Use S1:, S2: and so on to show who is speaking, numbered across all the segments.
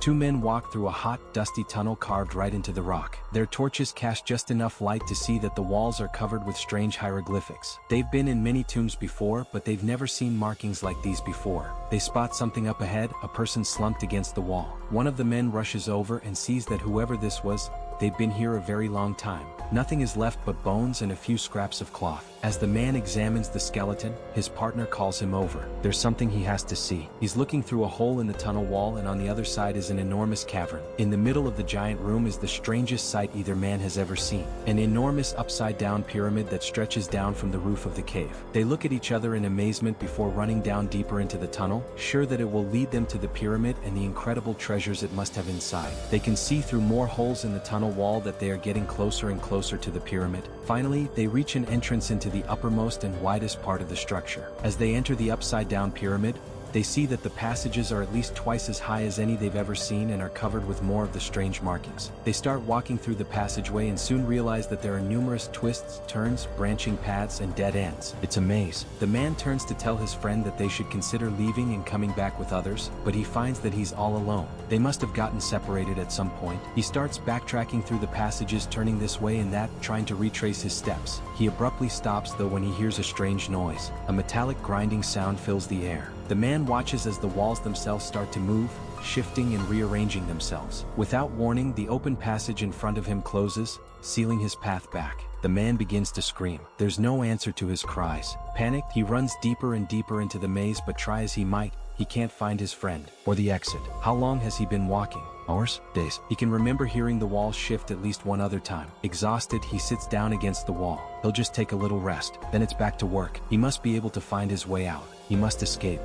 S1: Two men walk through a hot, dusty tunnel carved right into the rock. Their torches cast just enough light to see that the walls are covered with strange hieroglyphics. They've been in many tombs before, but they've never seen markings like these before. They spot something up ahead, a person slumped against the wall. One of the men rushes over and sees that whoever this was, they've been here a very long time. Nothing is left but bones and a few scraps of cloth. As the man examines the skeleton, his partner calls him over. There's something he has to see. He's looking through a hole in the tunnel wall, and on the other side is an enormous cavern. In the middle of the giant room is the strangest sight either man has ever seen. An enormous upside-down pyramid that stretches down from the roof of the cave. They look at each other in amazement before running down deeper into the tunnel, sure that it will lead them to the pyramid and the incredible treasures it must have inside. They can see through more holes in the tunnel wall that they are getting closer and closer to the pyramid. Finally, they reach an entrance into the uppermost and widest part of the structure. As they enter the upside-down pyramid, they see that the passages are at least twice as high as any they've ever seen and are covered with more of the strange markings. They start walking through the passageway and soon realize that there are numerous twists, turns, branching paths, and dead ends. It's a maze. The man turns to tell his friend that they should consider leaving and coming back with others, but he finds that he's all alone. They must have gotten separated at some point. He starts backtracking through the passages, turning this way and that, trying to retrace his steps. He abruptly stops though when he hears a strange noise. A metallic grinding sound fills the air. The man watches as the walls themselves start to move, shifting and rearranging themselves. Without warning, the open passage in front of him closes, sealing his path back. The man begins to scream. There's no answer to his cries. Panicked, he runs deeper and deeper into the maze, but try as he might, he can't find his friend or the exit. How long has he been walking? Hours? Days? He can remember hearing the wall shift at least one other time. Exhausted, he sits down against the wall. He'll just take a little rest. Then it's back to work. He must be able to find his way out. He must escape.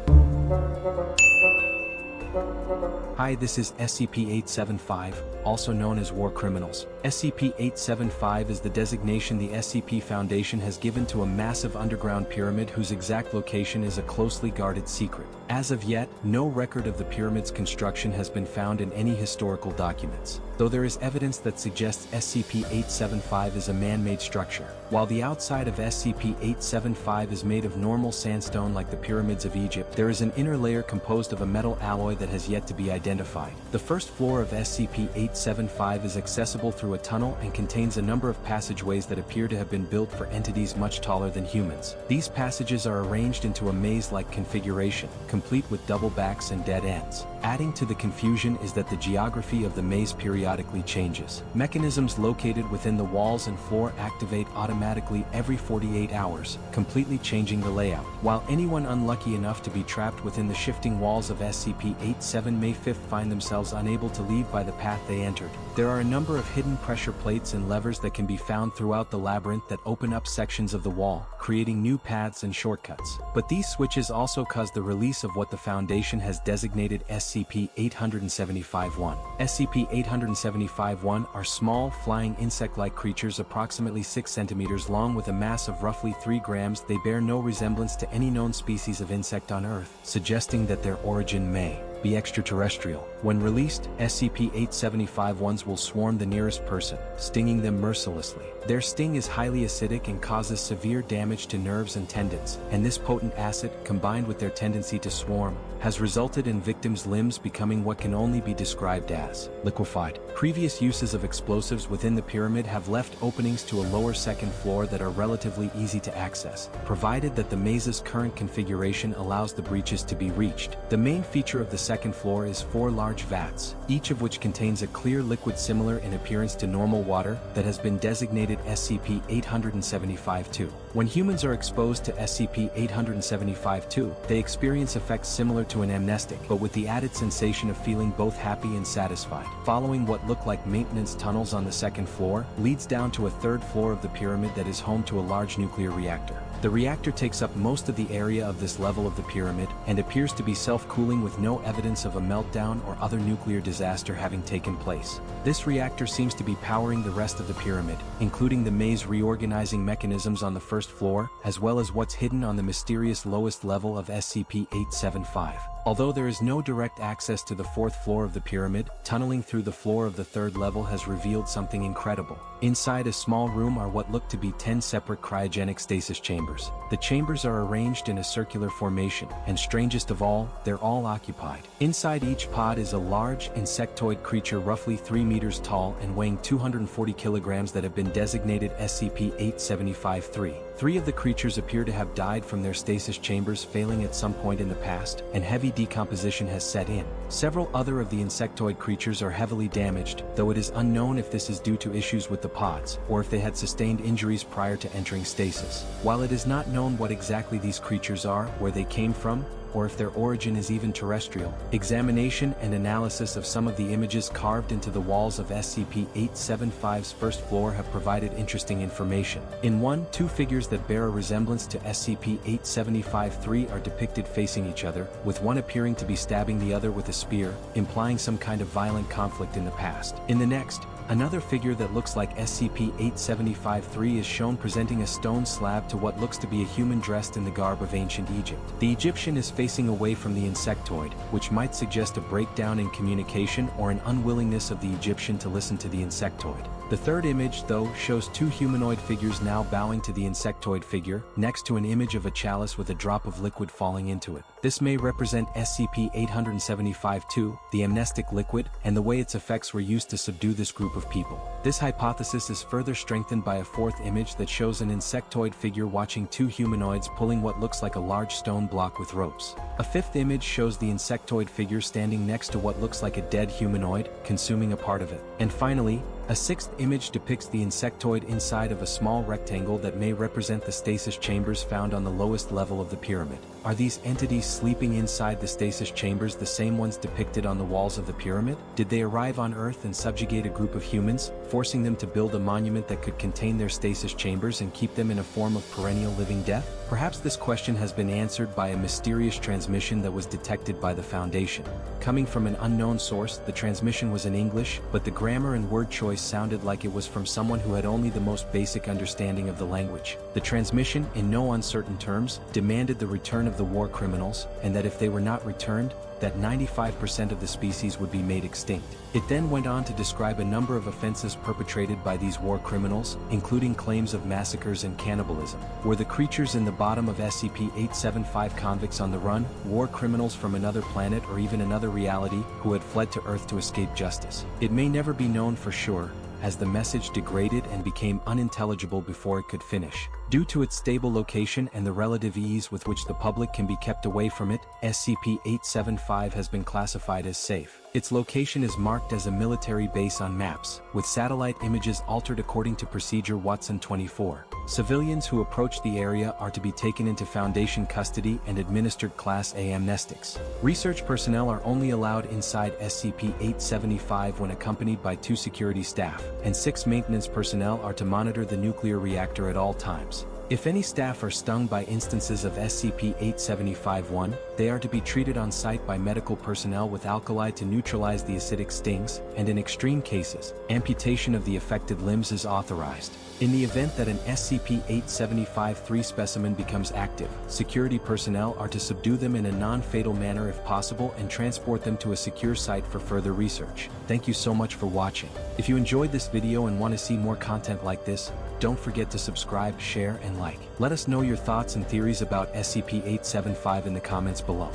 S1: Hi, this is SCP-875, also known as War Criminals. SCP-875 is the designation the SCP Foundation has given to a massive underground pyramid whose exact location is a closely guarded secret. As of yet, no record of the pyramid's construction has been found in any historical documents, though there is evidence that suggests SCP-875 is a man-made structure. While the outside of SCP-875 is made of normal sandstone like the pyramids of Egypt, there is an inner layer composed of a metal alloy that has yet to be identified. The first floor of SCP-875 is accessible through a tunnel and contains a number of passageways that appear to have been built for entities much taller than humans. These passages are arranged into a maze-like configuration, complete with double backs and dead ends. Adding to the confusion is that the geography of the maze periodically changes. Mechanisms located within the walls and floor activate automatically every 48 hours, completely changing the layout. While anyone unlucky enough to be trapped within the shifting walls of SCP-87 may find themselves unable to leave by the path they entered. There are a number of hidden pressure plates and levers that can be found throughout the labyrinth that open up sections of the wall, creating new paths and shortcuts. But these switches also cause the release of what the Foundation has designated SCP-875-1. SCP-875-1 are small, flying insect-like creatures approximately 6 centimeters long with a mass of roughly 3 grams. They bear no resemblance to any known species of insect on Earth, suggesting that their origin may be extraterrestrial. When released, SCP-875-1s will swarm the nearest person, stinging them mercilessly. Their sting is highly acidic and causes severe damage to nerves and tendons, and this potent acid, combined with their tendency to swarm, has resulted in victims' limbs becoming what can only be described as liquefied. Previous uses of explosives within the pyramid have left openings to a lower second floor that are relatively easy to access, provided that the maze's current configuration allows the breaches to be reached. The main feature of the second floor is 4 large vats, each of which contains a clear liquid similar in appearance to normal water that has been designated SCP-875-2. When humans are exposed to SCP-875-2, they experience effects similar to an amnestic, but with the added sensation of feeling both happy and satisfied. Following what look like maintenance tunnels on the second floor, leads down to a third floor of the pyramid that is home to a large nuclear reactor. The reactor takes up most of the area of this level of the pyramid, and appears to be self-cooling with no evidence of a meltdown or other nuclear disaster having taken place. This reactor seems to be powering the rest of the pyramid, including the maze reorganizing mechanisms on the first floor, as well as what's hidden on the mysterious lowest level of SCP-875. Although there is no direct access to the fourth floor of the pyramid, tunneling through the floor of the third level has revealed something incredible. Inside a small room are what look to be 10 separate cryogenic stasis chambers. The chambers are arranged in a circular formation, and strangest of all, they're all occupied. Inside each pod is a large, insectoid creature roughly 3 meters tall and weighing 240 kilograms that have been designated SCP-875-3. 3 of the creatures appear to have died from their stasis chambers failing at some point in the past, and heavy decomposition has set in. Several other of the insectoid creatures are heavily damaged, though it is unknown if this is due to issues with the pods, or if they had sustained injuries prior to entering stasis. While it is not known what exactly these creatures are, where they came from, or if their origin is even terrestrial, examination and analysis of some of the images carved into the walls of SCP-875's first floor have provided interesting information. In one, 2 figures that bear a resemblance to SCP-875-3 are depicted facing each other, with one appearing to be stabbing the other with a spear, implying some kind of violent conflict in the past. In the next, another figure that looks like SCP-875-3 is shown presenting a stone slab to what looks to be a human dressed in the garb of ancient Egypt. The Egyptian is facing away from the insectoid, which might suggest a breakdown in communication or an unwillingness of the Egyptian to listen to the insectoid. The third image, though, shows 2 humanoid figures now bowing to the insectoid figure, next to an image of a chalice with a drop of liquid falling into it. This may represent SCP-875-2, the amnestic liquid, and the way its effects were used to subdue this group of people. This hypothesis is further strengthened by a 4th image that shows an insectoid figure watching 2 humanoids pulling what looks like a large stone block with ropes. A 5th image shows the insectoid figure standing next to what looks like a dead humanoid, consuming a part of it. And finally, a 6th image depicts the insectoid inside of a small rectangle that may represent the stasis chambers found on the lowest level of the pyramid. Are these entities sleeping inside the stasis chambers the same ones depicted on the walls of the pyramid? Did they arrive on Earth and subjugate a group of humans, forcing them to build a monument that could contain their stasis chambers and keep them in a form of perennial living death? Perhaps this question has been answered by a mysterious transmission that was detected by the Foundation. Coming from an unknown source, the transmission was in English, but the grammar and word choice sounded like it was from someone who had only the most basic understanding of the language. The transmission, in no uncertain terms, demanded the return of the war criminals, and that if they were not returned, that 95% of the species would be made extinct. It then went on to describe a number of offenses perpetrated by these war criminals, including claims of massacres and cannibalism. Were the creatures in the bottom of SCP-875 convicts on the run, war criminals from another planet or even another reality who had fled to Earth to escape justice? It may never be known for sure, as the message degraded and became unintelligible before it could finish. Due to its stable location and the relative ease with which the public can be kept away from it, SCP-875 has been classified as safe. Its location is marked as a military base on maps, with satellite images altered according to Procedure Watson 24. Civilians who approach the area are to be taken into Foundation custody and administered Class A amnestics. Research personnel are only allowed inside SCP-875 when accompanied by 2 security staff, and 6 maintenance personnel are to monitor the nuclear reactor at all times. If any staff are stung by instances of SCP-875-1, they are to be treated on site by medical personnel with alkali to neutralize the acidic stings, and in extreme cases, amputation of the affected limbs is authorized. In the event that an SCP-875-3 specimen becomes active, security personnel are to subdue them in a non-fatal manner if possible and transport them to a secure site for further research. Thank you so much for watching. If you enjoyed this video and want to see more content like this, don't forget to subscribe, share, and like. Let us know your thoughts and theories about SCP-875 in the comments below.